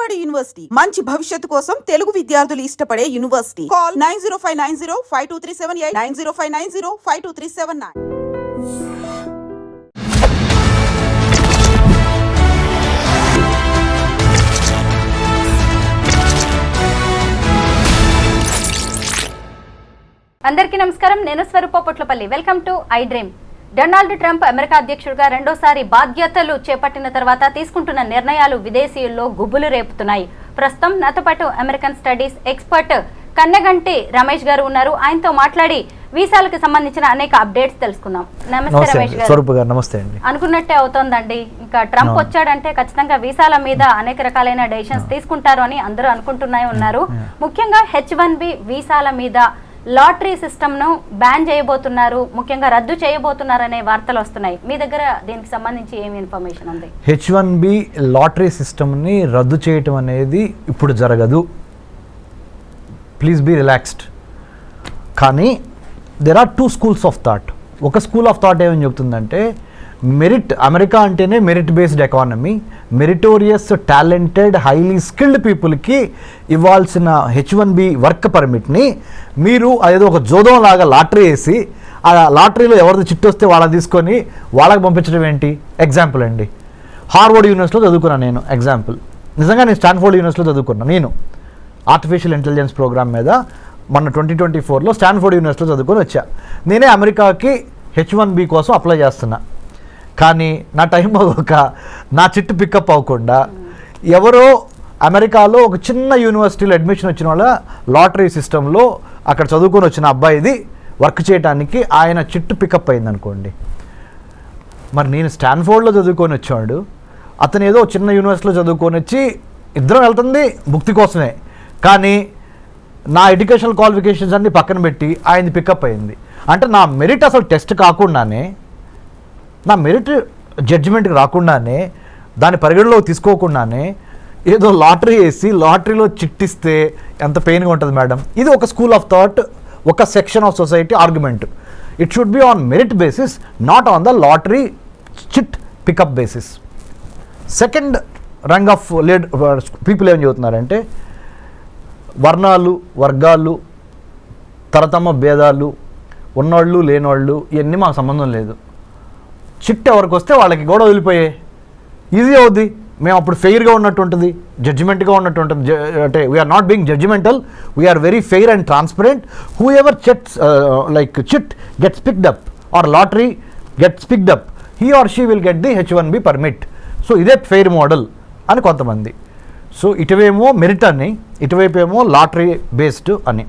Vijayawada university మంచి భవిష్యత్తు కోసం తెలుగు విద్యార్థులు ఇష్టపడే యూనివర్సిటీ. కాల్ 9059052378 9059052379. అందరికీ నమస్కారం. నేను Swaroopa Potlapalli. Welcome to I dream. Donald Trump America అధ్యక్షుడిగా రెండోసారి బాధ్యతలు చేపట్టిన తర్వాత తీసుకుంటున్న నిర్ణయాలు విదేశీయుల్లో గుబులు రేపుతున్నాయి. ప్రస్తుతం నాతో పాటు American studies expert Kannaganti Ramesh గారు ఉన్నారు. ఆయనతో మాట్లాడి వీసాలకు సంబంధించిన అనేక అప్డేట్స్ తెలుసుకుందాం. నమస్తే రమేష్ గారు. నమస్తే అండి. అనుకున్నట్టే అవుతోందండి. ఇంకా ట్రంప్ వచ్చాడంటే ఖచ్చితంగా వీసాల మీద అనేక రకాలైన డెసిషన్స్ తీసుకుంటారు అని అందరూ అనుకుంటూనే ఉన్నారు. ముఖ్యంగా H1B వీసాల మీద లాటరీ సిస్టమ్ ను బ్యాన్ చేయబోతున్నారు, ముఖ్యంగా రద్దు చేయబోతున్నారు అనే వార్తలు వస్తున్నాయి. మీ దగ్గర దీనికి సంబంధించి ఏమి ఇన్ఫర్మేషన్ ఉంది? H1B లాటరీ సిస్టమ్ని రద్దు చేయటం అనేది ఇప్పుడు జరగదు. Please be relaxed. కానీ there are 2 schools of thought. ఒక స్కూల్ ఆఫ్ థాట్ ఏమని చెప్తుందంటే, మెరిట్, అమెరికా అంటేనే merit based economy, meritorious talented highly skilled పీపుల్కి ఇవ్వాల్సిన H1B వర్క్ పర్మిట్ని మీరు అదేదో ఒక జోదం లాగా లాటరీ వేసి ఆ లాటరీలో ఎవరిది చిట్టు వస్తే వాళ్ళని తీసుకొని వాళ్ళకి పంపించడం ఏంటి? ఎగ్జాంపుల్ అండి, హార్వర్డ్ యూనివర్సిటీలో చదువుకున్నాను నేను. ఎగ్జాంపుల్, నిజంగా నేను స్టాన్ఫోర్డ్ యూనివర్సిటీలో చదువుకున్నాను. నేను ఆర్టిఫిషియల్ ఇంటెలిజెన్స్ ప్రోగ్రామ్ మీద మొన్న 2024లో స్టాన్ఫోర్డ్ యూనివర్సిటీలో చదువుకొని వచ్చా. నేనే అమెరికాకి H1B కోసం అప్లై చేస్తున్నా. కానీ నా టైం అవ్వక నా చిట్టు పికప్ అవ్వకుండా ఎవరో అమెరికాలో ఒక చిన్న యూనివర్సిటీలో అడ్మిషన్ వచ్చిన వాళ్ళ లాటరీ సిస్టంలో అక్కడ చదువుకొని వచ్చిన అబ్బాయిది వర్క్ చేయడానికి ఆయన చిట్టు పికప్ అయింది అనుకోండి. మరి నేను స్టాన్ఫోర్డ్లో చదువుకొని వచ్చాడు, అతను ఏదో చిన్న యూనివర్సిటీలో చదువుకొని వచ్చి ఇద్దరం వెళ్తుంది భుక్తి కోసమే. కానీ నా ఎడ్యుకేషనల్ క్వాలిఫికేషన్స్ అన్ని పక్కన పెట్టి ఆయనది పికప్ అయింది. అంటే నా మెరిట్ అసలు టెస్ట్ కాకుండానే, నా మెరిట్ జడ్జిమెంట్కి రాకుండానే, దాని పరిగణలోకి తీసుకోకుండానే ఏదో లాటరీ వేసి లాటరీలో చిట్టిస్తే ఎంత పెయిన్గా ఉంటుంది మేడం. ఇది ఒక స్కూల్ ఆఫ్ థాట్, ఒక section of society argument. It should be on merit basis, not on the lottery chit pickup basis. Second rung of people ఏం చెబుతున్నారంటే, వర్ణాలు, వర్గాలు, తరతమ భేదాలు, ఉన్నోళ్ళు లేనోళ్ళు, ఇవన్నీ మాకు సంబంధం లేదు. చిట్ ఎవరికి వస్తే వాళ్ళకి కూడా వదిలిపోయాయి, ఈజీ అవుద్ది. మేము అప్పుడు ఫెయిర్గా ఉన్నట్టు ఉంటుంది, జడ్జిమెంట్గా ఉన్నట్టు ఉంటుంది. అంటే we're not being judgemental, we're very fair and transparent. Whoever chits like chit gets picked up or lottery gets picked up, he or she will get the H1B permit. So ఇదే fair model అని కొంతమంది. So ఇటువేమో merit అని, ఇటువైపు ఏమో lottery based అని.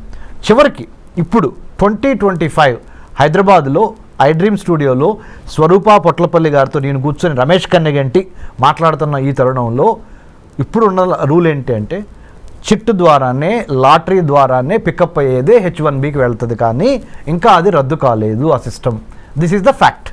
చివరికి ఇప్పుడు 2025 హైదరాబాద్లో ఐ డ్రీమ్ స్టూడియోలో స్వరూప పొట్లపల్లి గారితో నేను కూర్చొని రమేష్ కన్నగంటి మాట్లాడుతున్న ఈ తరుణంలో ఇప్పుడున్న రూల్ ఏంటి అంటే, చిట్టు ద్వారానే, లాటరీ ద్వారానే పికప్ అయ్యేదే H1Bకి వెళ్తుంది. కానీ ఇంకా అది రద్దు కాలేదు ఆ system. This is the fact.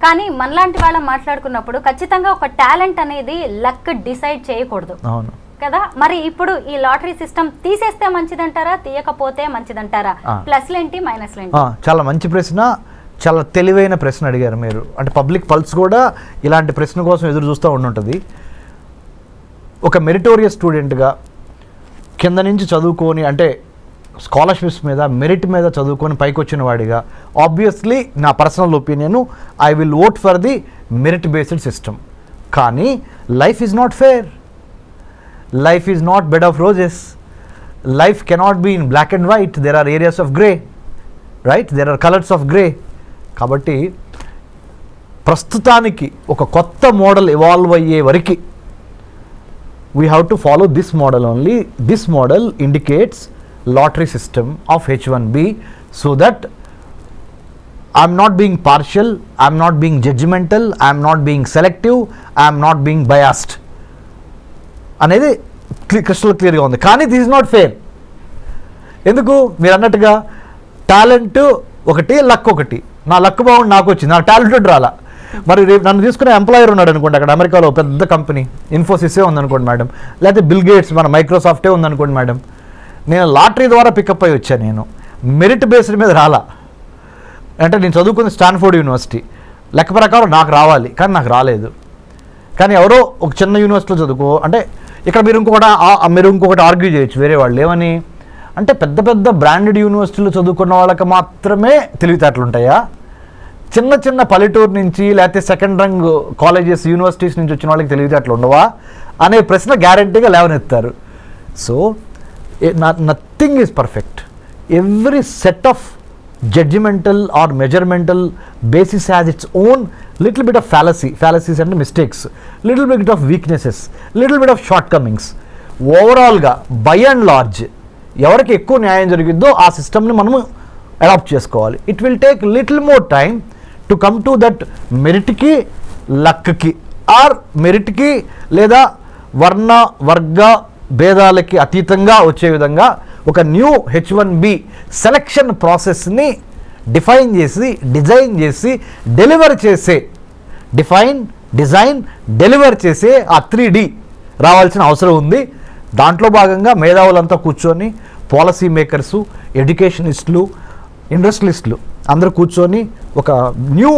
కానీ మనలాంటి వాళ్ళ మాట్లాడుకున్నప్పుడు ఖచ్చితంగా ఒక టాలెంట్ అనేది లక్ డిసైడ్ చేయకూడదు. అవును కదా. మరి ఇప్పుడు ఈ లాటరీ సిస్టమ్ తీసేస్తే మంచిదంటారా, తీయకపోతే మంచిదంటారా? ప్లస్లు ఏంటి, మైనస్లు ఏంటి? చాలా మంచి ప్రశ్న, చాలా తెలివైన ప్రశ్న అడిగారు మీరు. అంటే పబ్లిక్ పల్స్ కూడా ఇలాంటి ప్రశ్న కోసం ఎదురు చూస్తూ ఉండుంటుంది. ఒక మెరిటోరియస్ స్టూడెంట్గా కింద నుంచి చదువుకొని, అంటే స్కాలర్షిప్స్ మీద, మెరిట్ మీద చదువుకొని పైకి వచ్చిన వాడిగా, ఆబ్వియస్లీ నా personal opinion, I will vote for the merit based system. కానీ life is not fair. Life is not bed of roses. Life cannot be in black and white. There are areas of grey, right? There are colors of grey. కాబట్టి ప్రస్తుతానికి ఒక కొత్త model evolve అయ్యే వరకు we have to follow this model only. This model indicates lottery system of H1B, so that I'm not being partial, I'm not being judgmental, I'm not being selective, I'm not being biased అనేది crystal క్లియర్గా ఉంది. కానీ this is not fair. ఎందుకు? మీరు అన్నట్టుగా talent ఒకటి, luck ఒకటి. నా లక్ బాగుండి నాకు వచ్చింది, నా టాలెంటెడ్ రాలా. మరి రేపు నన్ను తీసుకునే ఎంప్లాయర్ ఉన్నాడు అనుకోండి, అక్కడ అమెరికాలో పెద్ద కంపెనీ ఇన్ఫోసిసే ఉందనుకోండి మేడం, లేకపోతే బిల్ గేట్స్ మన మైక్రోసాఫ్టే ఉందనుకోండి మేడం. నేను లాటరీ ద్వారా పికప్ అయ్యి వచ్చాను, నేను మెరిట్ బేస్డ్ మీద రాలా. అంటే నేను చదువుకుంది స్టాన్ఫోర్డ్ యూనివర్సిటీ, లెక్క ప్రకారం నాకు రావాలి, కానీ నాకు రాలేదు. కానీ ఎవరో ఒక చిన్న యూనివర్సిటీలో చదువుకో, అంటే ఇక్కడ మీరు ఇంకొకటి ఆర్గ్యూ చేయొచ్చు వేరే వాళ్ళు ఏమని అంటే పెద్ద పెద్ద బ్రాండెడ్ యూనివర్సిటీలు చదువుకున్న వాళ్ళకి మాత్రమే తెలివితేటలు ఉంటాయా, చిన్న చిన్న పల్లెటూరు నుంచి లేకపోతే సెకండ్ రంగ్ కాలేజెస్ యూనివర్సిటీస్ నుంచి వచ్చిన వాళ్ళకి తెలివితేటలు ఉండవా అనే ప్రశ్న గ్యారంటీగా లేవనెత్తారు. So nothing is perfect. Every set of judgmental or measuremental basis has its own little bit of fallacies and mistakes, little bit of weaknesses, little bit of shortcomings. ఓవరాల్గా బై అండ్ లార్జ్ ఎవరికి ఎక్కువ న్యాయం జరిగిద్దో ఆ సిస్టమ్ని మనము adopt చేసుకోవాలి. It will take little more time to come to that మెరిట్కి లక్కి ఆర్ మెరిట్కి లేదా వర్గ భేదాలకి అతీతంగా వచ్చే విధంగా ఒక న్యూ H1B సెలక్షన్ ప్రాసెస్ని డిజైన్ చేసి డెలివర్ చేసే ఆ 3D రావాల్సిన అవసరం ఉంది. దాంట్లో భాగంగా మేధావులంతా కూర్చొని పాలసీ మేకర్సు, ఎడ్యుకేషనిస్టులు, ఇండస్ట్రియలిస్టులు అందరూ కూర్చొని ఒక న్యూ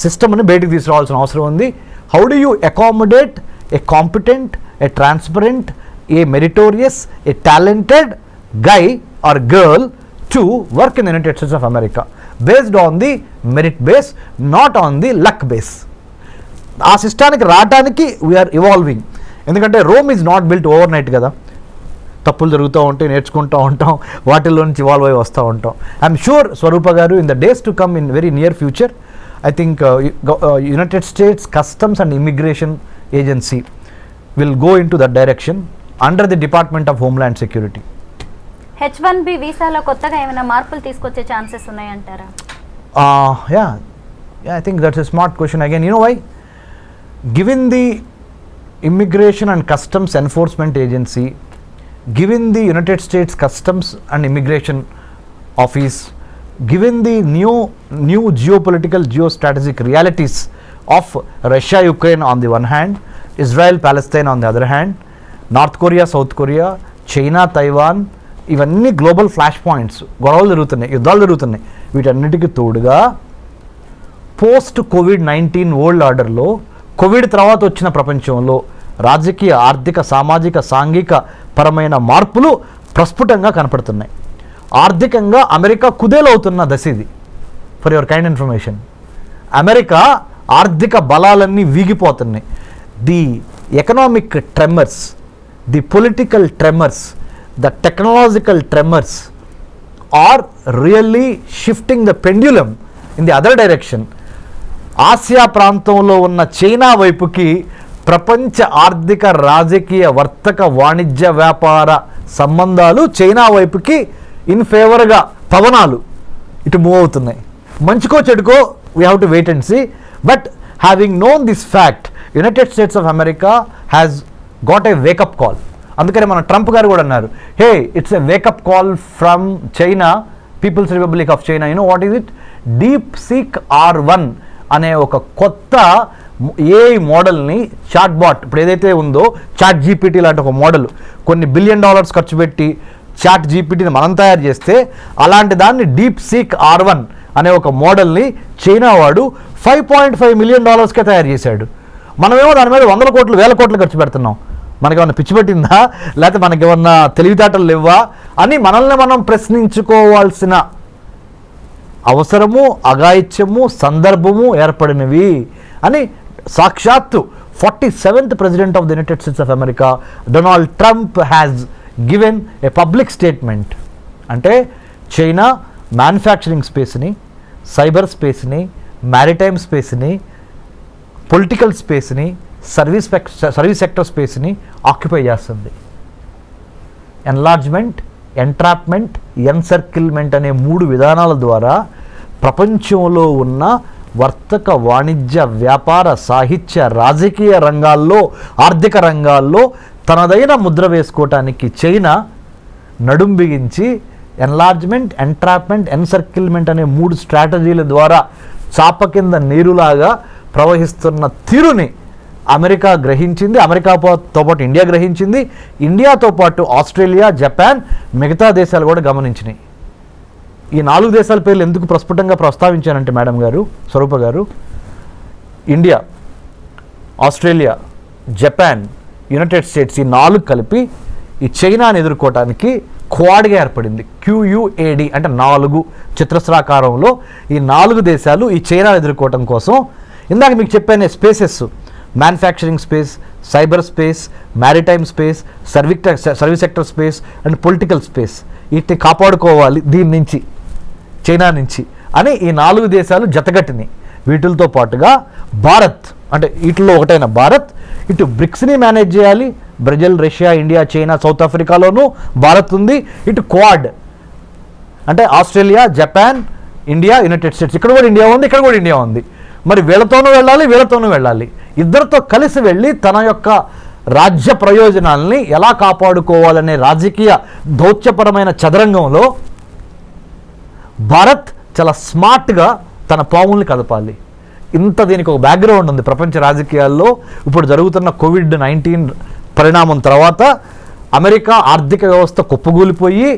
సిస్టమ్ని బయటకు తీసుకురావాల్సిన అవసరం ఉంది. How do you accommodate A competent, A transparent, A meritorious, A talented guy or girl to work in the United States of America based on the merit base, not on the luck base. ఆ సిస్టానికి రావడానికి we are evolving. ఎందుకంటే Rome is not built over night కదా, తప్పులు జరుగుతూ ఉంటాయి, నేర్చుకుంటూ ఉంటాం, వాటిల్లో నుంచి ఇవాల్వ్ అయి వస్తూ ఉంటాం. ఐఎమ్ షూర్ స్వరూప గారు in the days to come in very near future I think United states customs and immigration agency will go in to that direction under the department of homeland security. H1B వీసాలో కొత్తగా ఏమైనా మార్పులు తీసుకొచ్చే chances ఉన్నాయంటారా? Yeah, I think that's a smart question again. You know why? Given the Immigration and Customs Enforcement Agency, given the United States Customs and Immigration Office, given the new geopolitical, geostrategic realities of Russia, Ukraine on the one hand, Israel, Palestine on the other hand, North Korea, South Korea, China, Taiwan, ఇవన్నీ global flash points, గొడవలు జరుగుతున్నాయి, యుద్ధాలు జరుగుతున్నాయి. వీటన్నిటికీ తోడుగా పోస్ట్-COVID-19 world ఆర్డర్లో Covid తర్వాత వచ్చిన ప్రపంచంలో రాజకీయ, ఆర్థిక, సామాజిక, సాంఘిక పరమైన మార్పులు ప్రస్ఫుటంగా కనపడుతున్నాయి. ఆర్థికంగా అమెరికా కుదేలవుతున్న దశ ఇది. For your kind information, America ఆర్థిక బలాలన్నీ వీగిపోతున్నాయి. The economic tremors, the political tremors, the technological tremors are really shifting the pendulum in the other direction. Asia ప్రాంతంలో ఉన్న చైనా వైపుకి ప్రపంచ ఆర్థిక, రాజకీయ, వర్తక, వాణిజ్య, వ్యాపార సంబంధాలు చైనా వైపుకి ఇన్ ఫేవర్గా పవనాలు ఇటు మూవ్ అవుతున్నాయి. మంచికో చెడుకో we have to wait and see. But having known this fact, United States of America has got a wake up call. అందుకని మన ట్రంప్ గారు కూడా అన్నారు, hey it's a wake up call from China, People's Republic of China. You know what is it? DeepSeek R1 అనే ఒక కొత్త AI మోడల్ని, chat bot ఇప్పుడు ఏదైతే ఉందో చాట్ GPT లాంటి ఒక మోడల్, కొన్ని $1 బిలియన్ ఖర్చు పెట్టి చాట్ GPTని మనం తయారు చేస్తే, అలాంటి దాన్ని DeepSeek R1 అనే ఒక మోడల్ని చైనా వాడు $5.5 మిలియన్ తయారు చేశాడు. మనమేమో దాని మీద 100 కోట్లు 1000 కోట్లు ఖర్చు పెడుతున్నాం. మనకేమన్నా పిచ్చి పట్టిందా, లేకపోతే మనకేమన్నా తెలివితేటలు లేవా అని మనల్ని మనం ప్రశ్నించుకోవాల్సిన అవసరము, అఘాయిత్యము, సందర్భము ఏర్పడినవి అని సాక్షాత్తు 47th president of the United States of America Donald Trump has given a public statement. అంటే చైనా మ్యానుఫ్యాక్చరింగ్ స్పేస్ని, సైబర్ స్పేస్ని, మ్యారిటైమ్ స్పేస్ని, పొలిటికల్ స్పేస్ని, సర్వీస్ సెక్టర్ స్పేస్ని ఆక్యుపై చేస్తుంది. ఎన్లార్జ్మెంట్, ఎంట్రాప్మెంట్, ఎన్సర్కిల్మెంట్ అనే 3 విధానాల ద్వారా ప్రపంచంలో ఉన్న వర్తక, వాణిజ్య, వ్యాపార, సాహిత్య, రాజకీయ రంగాల్లో, ఆర్థిక రంగాల్లో తనదైన ముద్ర వేసుకోవటానికి చైనా నడుం బిగించి ఎన్లార్జ్మెంట్, ఎంట్రాప్మెంట్, ఎన్సర్కిల్మెంట్ అనే 3 స్ట్రాటజీల ద్వారా చాప కింద నీరులాగా ప్రవహిస్తున్న తీరుని అమెరికా గ్రహించింది. అమెరికాతో పాటు ఇండియా గ్రహించింది. ఇండియాతో పాటు ఆస్ట్రేలియా, జపాన్, మిగతా దేశాలు కూడా గమనించినాయి. ఈ 4 దేశాల పేర్లు ఎందుకు ప్రస్ఫుటంగా ప్రస్తావించానంటే మేడం గారు, స్వరూప గారు, India, Australia, Japan, United states ఈ 4 కలిపి ఈ చైనాని ఎదుర్కోవటానికి క్వాడ్గా ఏర్పడింది. QUAD అంటే 4 చతురస్రాకారంలో ఈ 4 దేశాలు ఈ చైనాని ఎదుర్కోవటం కోసం ఇందాక మీకు చెప్పాను spaces, manufacturing space, cyber space, maritime space, service sector space and political space, వీటిని కాపాడుకోవాలి దీని నుంచి, చైనా నుంచి అని ఈ 4 దేశాలు జతగట్టినాయి. వీటితో పాటుగా భారత్ అంటే వీటిలో ఒకటైన భారత్ ఇటు బ్రిక్స్ని మేనేజ్ చేయాలి. Brazil, Russia, India, China, south ఆఫ్రికాలోనూ భారత్ ఉంది. ఇటు క్వాడ్ అంటే Australia, Japan, India, United States, ఇక్కడ కూడా ఇండియా ఉంది, ఇక్కడ కూడా ఇండియా ఉంది. మరి వీళ్ళతోనూ వెళ్ళాలి, వీళ్ళతోనూ వెళ్ళాలి. ఇద్దరితో కలిసి వెళ్ళి తన యొక్క రాజ్య ప్రయోజనాల్ని ఎలా కాపాడుకోవాలనే రాజకీయ దౌత్యపరమైన చదరంగంలో భారత్ చాలా స్మార్ట్గా తన పావుల్ని కదపాలి. దీనికి ఒక బ్యాక్గ్రౌండ్ ఉంది ప్రపంచ రాజకీయాల్లో. ఇప్పుడు జరుగుతున్న COVID-19 పరిణామం తర్వాత అమెరికా ఆర్థిక వ్యవస్థ కుప్పగూలిపోయి,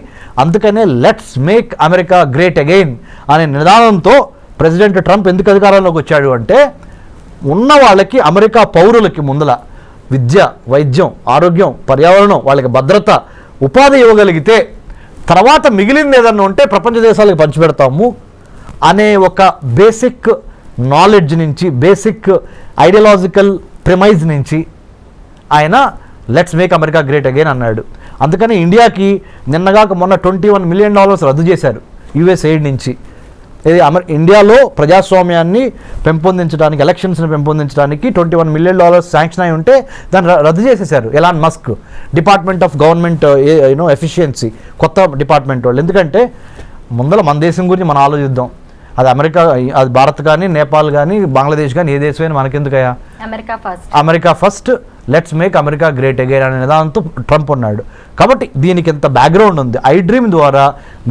అందుకనే let's make America great again అనే నినాదంతో ప్రెసిడెంట్ ట్రంప్ ఎందుకు అధికారంలోకి వచ్చాడు అంటే, ఉన్న వాళ్ళకి అమెరికా పౌరులకి ముందల విద్య, వైద్యం, ఆరోగ్యం, పర్యావరణం, వాళ్ళకి భద్రత, ఉపాధి ఇవ్వగలిగితే తర్వాత మిగిలింది ఏదన్నా ఉంటే ప్రపంచ దేశాలకు పంచిపెడతాము అనే ఒక బేసిక్ నాలెడ్జ్ నుంచి, బేసిక్ ఐడియాలజికల్ ప్రిమైజ్ నుంచి ఆయన let's make America great again అన్నాడు. అందుకని ఇండియాకి నిన్నగాక మొన్న $21 మిలియన్ రద్దు చేశారు యుఎస్ ఎయిడ్ నుంచి. ఇది ఇండియాలో ప్రజాస్వామ్యాన్ని పెంపొందించడానికి, ఎలక్షన్స్ని పెంపొందించడానికి $21 మిలియన్ శాంక్షన్ అయి ఉంటే దాన్ని రద్దు చేసేశారు Elon Musk, department of government efficiency, కొత్త డిపార్ట్మెంట్ వాళ్ళు. ఎందుకంటే ముందర మన దేశం గురించి మనం ఆలోచిద్దాం. అది అమెరికా, అది భారత్ కానీ, నేపాల్ కానీ, బంగ్లాదేశ్ కానీ, ఏ దేశమైనా మనకెందుకయ్యా, America first, let's make America great again అనే నిదానంతో ట్రంప్ ఉన్నాడు. కాబట్టి దీనికి ఎంత బ్యాక్గ్రౌండ్ ఉంది. ఐ డ్రీమ్ ద్వారా,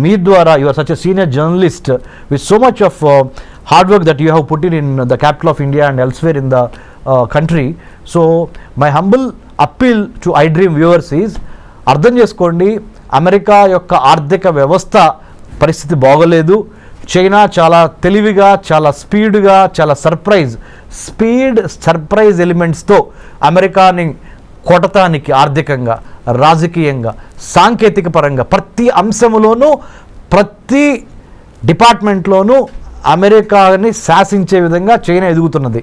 మీ ద్వారా, you are such a senior journalist with so much of hard work that you have put in the capital of India and elsewhere in the country. So my humble appeal to I dream viewers is, అర్థం చేసుకోండి, America యొక్క ఆర్థిక వ్యవస్థ పరిస్థితి బాగోలేదు. China చాలా తెలివిగా, చాలా స్పీడ్గా, చాలా సర్ప్రైజ్ ఎలిమెంట్స్తో అమెరికాని కొట్టడానికి ఆర్థికంగా, రాజకీయంగా, సాంకేతిక పరంగా ప్రతి అంశంలోనూ, ప్రతి డిపార్ట్మెంట్లోనూ అమెరికాని శాసించే విధంగా చైనా ఎదుగుతున్నది.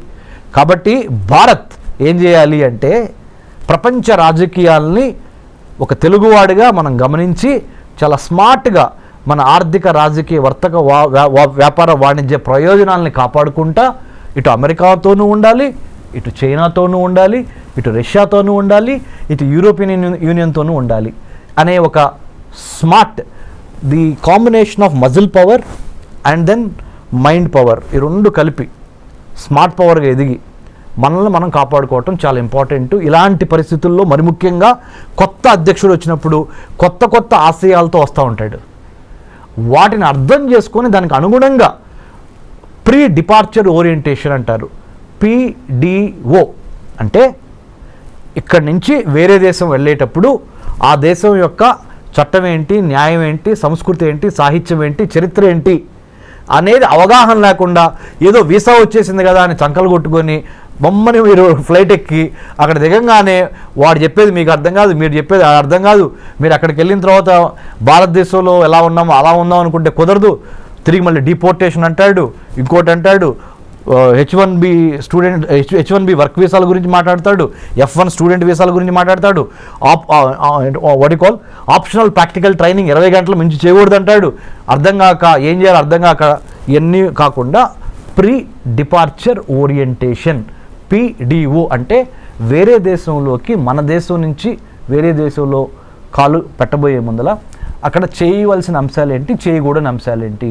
కాబట్టి భారత్ ఏం చేయాలి అంటే, ప్రపంచ రాజకీయాల్ని ఒక తెలుగువాడిగా మనం గమనించి చాలా స్మార్ట్గా మన ఆర్థిక, రాజకీయ, వర్తక, వ్యాపార, వాణిజ్య ప్రయోజనాలని కాపాడుకుంటా ఇటు అమెరికాతోనూ ఉండాలి, ఇటు చైనాతోనూ ఉండాలి, ఇటు రష్యాతోనూ ఉండాలి, ఇటు యూరోపియన్ యూనియన్తోనూ ఉండాలి అనే ఒక smart, the combination of muscle power and then mind power, ఈ రెండు కలిపి స్మార్ట్ పవర్గా ఎదిగి మనల్ని మనం కాపాడుకోవటం చాలా ఇంపార్టెంట్. ఇలాంటి పరిస్థితుల్లో మరి ముఖ్యంగా కొత్త అధ్యక్షుడు వచ్చినప్పుడు కొత్త ఆశయాలతో వస్తూ ఉంటాడు. వాటిని అర్థం చేసుకొని దానికి అనుగుణంగా ప్రీ డిపార్చర్ ఓరియంటేషన్ అంటారు, PDO అంటే ఇక్కడి నుంచి వేరే దేశం వెళ్ళేటప్పుడు ఆ దేశం యొక్క చట్టం ఏంటి, న్యాయం ఏంటి, సంస్కృతి ఏంటి, సాహిత్యం ఏంటి, చరిత్ర ఏంటి అనేది అవగాహన లేకుండా ఏదో వీసా వచ్చేసింది కదా అని చంకలు కొట్టుకొని బొమ్మని మీరు ఫ్లైట్ ఎక్కి అక్కడ దిగంగానే వాడు చెప్పేది మీకు అర్థం కాదు, మీరు చెప్పేది అర్థం కాదు, మీరు అక్కడికి వెళ్ళిన తర్వాత భారతదేశంలో ఎలా ఉన్నామో అలా ఉందాం అనుకుంటే కుదరదు, తిరిగి మళ్ళీ డిపోర్టేషన్ అంటాడు, ఇంకోటి అంటాడు, H1B వర్క్ వీసాల గురించి మాట్లాడతాడు, F1 స్టూడెంట్ వీసాల గురించి మాట్లాడతాడు, ఆప్షనల్ ప్రాక్టికల్ ట్రైనింగ్ 20 గంటల మించి చేయకూడదు అంటాడు. అర్థం కాక ఏం చేయాలో అర్థం కాక ఇవన్నీ కాకుండా ప్రీ డిపార్చర్ ఓరియంటేషన్, PDO అంటే వేరే దేశంలోకి మన దేశం నుంచి వేరే దేశంలో కాలు పెట్టబోయే ముందల అక్కడ చేయవలసిన అంశాలు ఏంటి, చేయకూడని అంశాలు ఏంటి,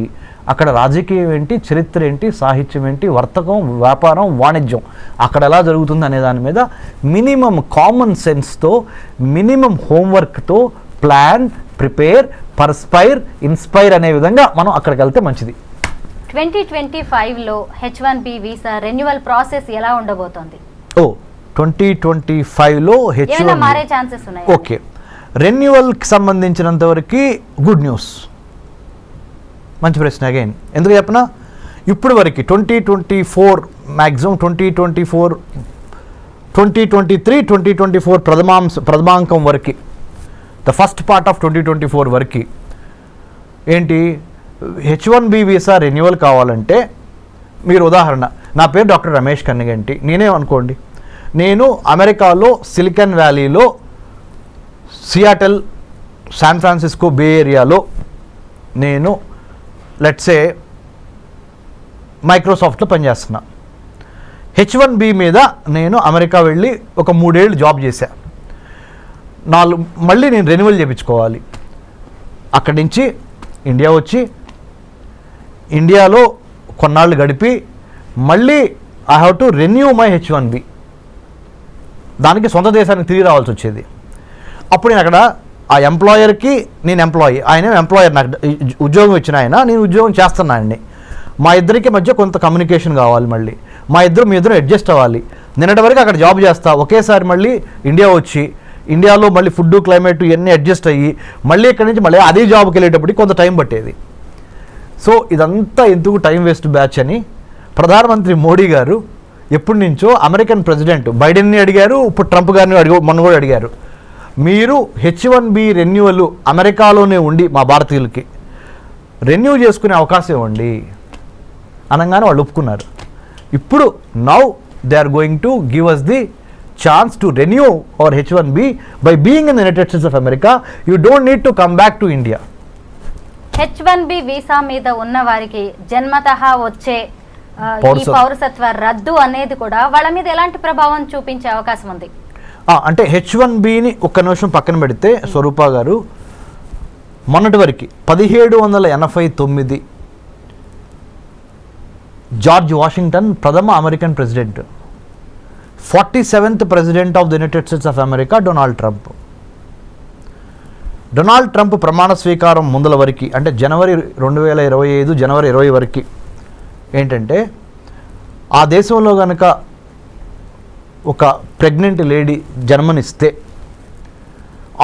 అక్కడ రాజకీయం ఏంటి, చరిత్ర ఏంటి, సాహిత్యం ఏంటి, వర్తకం, వ్యాపారం, వాణిజ్యం అక్కడ ఎలా జరుగుతుంది అనే దాని మీద మినిమం కామన్ సెన్స్తో, మినిమం హోంవర్క్తో ప్లాన్, ప్రిపేర్, పర్స్పైర్, ఇన్స్పైర్ అనే విధంగా మనం అక్కడికి వెళ్తే మంచిది. 2025లో H1B వీసా రెన్యువల్ ప్రాసెస్ ఎలా ఉండబోతోంది? 2025లో ఏమైనా మారే ఛాన్సెస్ ఉన్నాయా? ఓకే, రెన్యువల్కి సంబంధించినంత వరకు గుడ్ న్యూస్. మంచి ప్రశ్న. అగైన్ ఎందుకు చెప్పనా, ఇప్పుడు వరకు 2024 మ్యాక్సిమం 2024 2023-2024 ప్రథమాంకం వరకు, ద ఫస్ట్ పార్ట్ ఆఫ్ 2024 వరకు ఏంటి, H1B వీసా రెన్యువల్ కావాలంటే మీరు ఉదాహరణ, నా పేరు డాక్టర్ రమేష్ కన్నిగంటి, నేనే అనుకోండి, నేను అమెరికాలో సిలికాన్ వ్యాలీలో సియాటల్, శాన్ ఫ్రాన్సిస్కో, బే ఏరియాలో నేను లెట్సే మైక్రోసాఫ్ట్లో పనిచేస్తున్నా. H1B మీద నేను అమెరికా వెళ్ళి ఒక 3 ఏళ్ళు జాబ్ చేశా. మళ్ళీ నేను రెన్యువల్ చేయించుకోవాలి. అక్కడి నుంచి ఇండియా వచ్చి ఇండియాలో కొన్నాళ్ళు గడిపి మళ్ళీ I have to renew my H1B. దానికి సొంత దేశానికి తిరిగి రావాల్సి వచ్చేది. అప్పుడు నేను అక్కడ ఆ ఎంప్లాయర్కి, నేను ఎంప్లాయీ, ఆయన ఎంప్లాయర్, నాకు ఉద్యోగం ఇచ్చిన ఆయన, నేను ఉద్యోగం చేస్తున్నానండి. మా ఇద్దరికి మధ్య కొంత కమ్యూనికేషన్ కావాలి. మళ్ళీ మీ ఇద్దరు అడ్జస్ట్ అవ్వాలి. నిన్నటి వరకు అక్కడ జాబ్ చేస్తా, ఒకేసారి మళ్ళీ ఇండియా వచ్చి ఇండియాలో మళ్ళీ ఫుడ్, క్లైమేట్ ఇవన్నీ అడ్జస్ట్ అయ్యి మళ్ళీ ఇక్కడి నుంచి మళ్ళీ అదే జాబ్కి వెళ్ళేటప్పటికి కొంత టైం పట్టేది. సో ఇదంతా ఎందుకు టైం వేస్ట్ బ్యాచ్ అని ప్రధానమంత్రి మోడీ గారు ఎప్పటి నుంచో అమెరికన్ ప్రెసిడెంట్ బైడెన్ని అడిగారు, ఇప్పుడు ట్రంప్ గారిని మొన్న కూడా అడిగారు, మీరు H1B రెన్యువల్ అమెరికాలోనే ఉండి మా భారతీయులకి రెన్యూ చేసుకునే అవకాశం ఇవ్వండి అనగానే వాళ్ళు ఒప్పుకున్నారు. ఇప్పుడు now they are going to give us the chance to renew our H1B by being in the United States of America. You don't need to come back to India. H1B visa మీద ఉన్న వారికి జన్మతః వచ్చే ఈ పౌరసత్వ రద్దు అనేది కూడా వాళ్ళ మీద ఎలాంటి ప్రభావం చూపించే అవకాశం ఉంది? అంటే H1Bని ఒక్క నిమిషం పక్కన పెడితే స్వరూప గారు, మొన్నటి వరకు 1789 జార్జ్ వాషింగ్టన్ ప్రథమ American president, 47th president of the United States of America Donald Trump ప్రమాణ స్వీకారం ముందల వరకు, అంటే జనవరి 2025 జనవరి 20 వరకు ఏంటంటే, ఆ దేశంలో కనుక ఒక ప్రెగ్నెంట్ లేడీ జన్మనిస్తే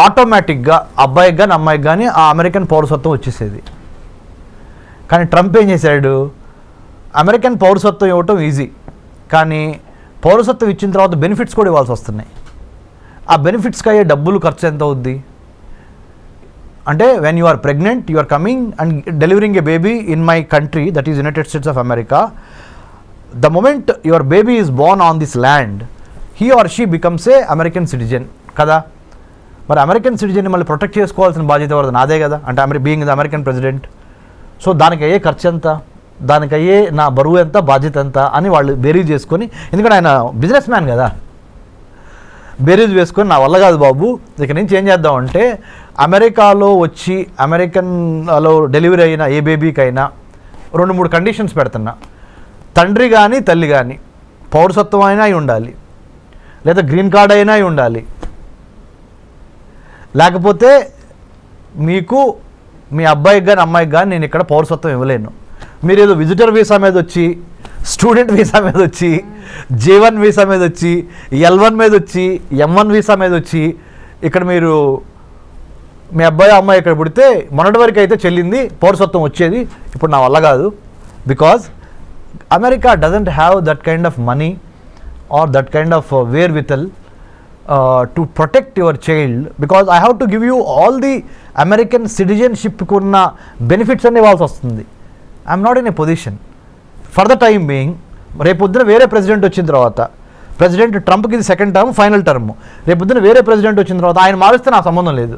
ఆటోమేటిక్గా అబ్బాయికి కానీ అమ్మాయికి కానీ ఆ అమెరికన్ పౌరసత్వం వచ్చేసేది. కానీ ట్రంప్ ఏం చేశాడు, అమెరికన్ పౌరసత్వం ఇవ్వటం ఈజీ, కానీ పౌరసత్వం ఇచ్చిన తర్వాత బెనిఫిట్స్ కూడా ఇవ్వాల్సి వస్తున్నాయి. ఆ బెనిఫిట్స్కి అయ్యే డబ్బులు ఖర్చు ఎంత అవుద్ది అంటే, when you are pregnant, you are coming and delivering a baby in my country, that is United States of America. The moment your baby is born on this land, he or she becomes a American citizen కదా. మరి American సిటిజన్ని మళ్ళీ protect చేసుకోవాల్సిన బాధ్యత ఎవరిది? నాదే కదా, అంటే being the American president. So దానికి అయ్యే ఖర్చు ఎంత, దానికి అయ్యే నా బరువు ఎంత, బాధ్యత ఎంత అని వాళ్ళు బేరీజ్ చేసుకొని, ఎందుకంటే ఆయన బిజినెస్ మ్యాన్ కదా, బేరీజ్ వేసుకొని నా వల్ల కాదు బాబు, ఇక నుంచి ఏం చేద్దామంటే అమెరికాలో వచ్చి అమెరికన్లో డెలివరీ అయిన ఏ బేబీకైనా 2-3 కండిషన్స్ పెడుతున్నా. తండ్రి కానీ తల్లి కానీ పౌరసత్వం అయినా అయి ఉండాలి, లేదా గ్రీన్ కార్డ్ అయినా అయి ఉండాలి, లేకపోతే మీకు మీ అబ్బాయికి కానీ అమ్మాయికి కానీ నేను ఇక్కడ పౌరసత్వం ఇవ్వలేను. మీరు ఏదో విజిటర్ వీసా మీద వచ్చి, స్టూడెంట్ వీసా మీద వచ్చి, J1 వీసా మీద వచ్చి, L1 మీద వచ్చి, M1 వీసా మీద వచ్చి ఇక్కడ మీరు మీ అబ్బాయి అమ్మాయి ఇక్కడ పుడితే మొన్నటి వరకు అయితే చెల్లింది, పౌరసత్వం వచ్చేది, ఇప్పుడు నా వల్ల కాదు. Because America doesn't have that kind of money or that kind of wherewithal to protect your child, because I have to give you all the American సిటిజన్షిప్కి ఉన్న బెనిఫిట్స్ అన్నీ ఇవ్వాల్సి వస్తుంది. I'm not in a position for the time being. రేపొద్దున వేరే president వచ్చిన తర్వాత, president ట్రంప్కి ఇది సెకండ్ టర్మ్, ఫైనల్ టర్మ్, రేపొద్దున వేరే ప్రెసిడెంట్ వచ్చిన తర్వాత ఆయన మారిస్తే నాకు సంబంధం లేదు.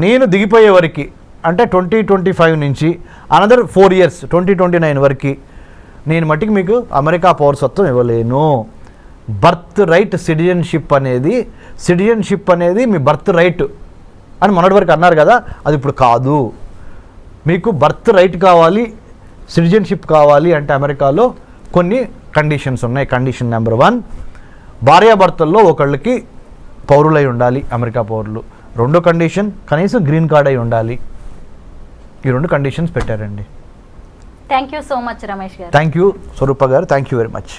నేను దిగిపోయే వరకు, అంటే 2025 నుంచి అనదర్ 4 years 2029 వరకు నేను మట్టికి మీకు అమెరికా పౌరసత్వం ఇవ్వలేను. బర్త్ రైట్ సిటిజన్షిప్ అనేది మీ బర్త్ రైట్ అని మొన్నటి వరకు అన్నారు కదా, అది ఇప్పుడు కాదు. మీకు బర్త్ రైట్ కావాలి, సిటిజన్షిప్ కావాలి అంటే అమెరికాలో కొన్ని కండిషన్స్ ఉన్నాయి. కండిషన్ నెంబర్ 1, భార్యాభర్తల్లో ఒకళ్ళకి పౌరులై ఉండాలి, అమెరికా పౌరులు. 2వ కండిషన్, కనీసం గ్రీన్ కార్డ్ అయి ఉండాలి. ఈ 2 కండిషన్స్ పెట్టారండి. Thank you so much Ramesh గారు. థ్యాంక్ యూ స్వరూప గారు, థ్యాంక్ యూ వెరీ మచ్.